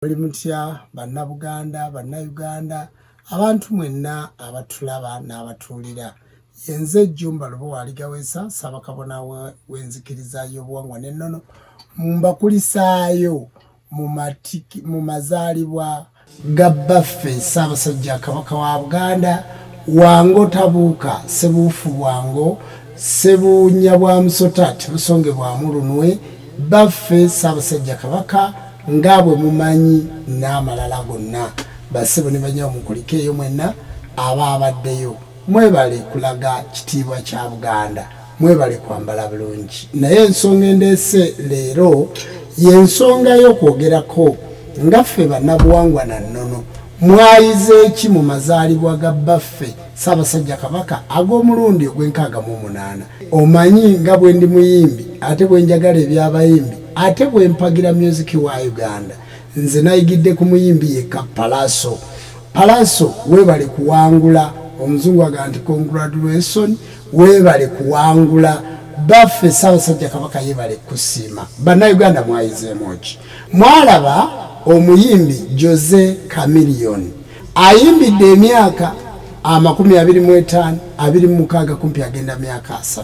Buli mutya bannabuganda bannayuganda abantu mwenna abatulaba n'abatuulira yenze Jumba Lubowa Aligaweesa Ssabakabona w'enzikiriza y'obuwangwa n'ennono mbakulisaayo mu mazaalibwa ga bbaffe Ssaabasajja Kabaka wa Buganda wango tabuuka sebuufu bwango sebuunya bwa musota tibusonge bwa mulunwe baffe Ssaabasajja Kabaka ngabwe mumanyi n'amalala gonna bassebo ne banyawo mukulikeeyo mwenna abaddeyo mwebale kulaga kitiibwa kya Buganda mwebale kwambala bulungi naye ensonga endeese leero y'ensonga y'okwogerako nga ffe bannabuwangwa na nnono mwayize eki mu mazaalibwa ga bbaffe Ssaabasajja Kabaka ag'omulundi ogw'enkaaga8 omanyi nga bwe ndi muyimbi ate bwe njagala ebyabayimbi ate bwe mpagira music wa Uganda nze nayigidde ku muyimbi yekka Pallaso webale kuwangula omuzungu aga nti congratulation webale kuwangula baffe Ssaabasajja Kabaka yebale kusiima bannayuganda mwayizeemu ki mwalaba omuyimbi Jose Chameleone ayimbidde emyaka 25 26 kumpi agenda myaka 3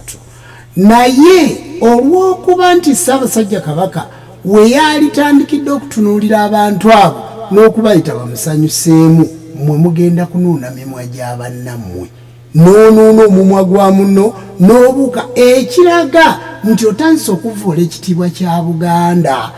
naye olw'okuba nti Ssaabasajja Kabaka we yalitandikidde okutunuulira abantu abo n'okubayita bamusanyuseemu mwe mugenda kunuuna mimwa gya bannammwe n'onuuna omumwa gwa munno n'obuuka ekiraga nti otandise okuvoola ekitiibwa kya Buganda.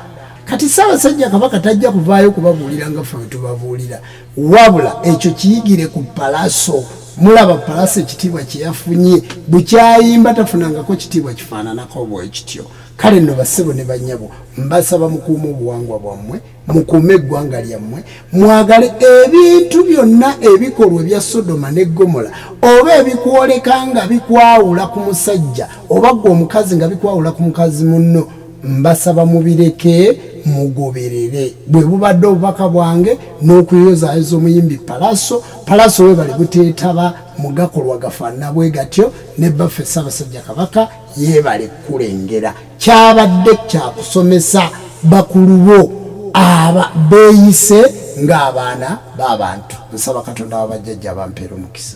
Kati Ssaabasajja Kabaka tajja kuvaayo kubabuulira nga ffe bwe tubabuulira wabula ekyo kiyigire ku Pallaso. Mulaba Pallaso ekitiibwa kye yafunye bukyayimba tafunangako kitiibwa kifaananako bwe kityo. Kale nno bassebo ne bannyabo mbasaba mukuume obuwangwa bwammwe mukuume eggwanga lyammwe mwagale ebintu byonna ebikolwa ebya Sodoma ne Gomora oba ebikwoleka nga bikwawula ku musajja oba gwe omukazi nga bikwawula ku mukazi munno mbasaba mubireke mugoberere bwe bubadde obubaka bwange n'okuyozaayoza omuyimbi Pallaso we bali buteetaba mu gakolwa gafaanana bwe gatyo ne baffe Ssaabasajja Kabaka yeebale kulengera kyabadde kyakusomesa bakulu bo beeyise ng'abaana b'abantu. Nsaba Katonda wabajjajja bampeera omukisa.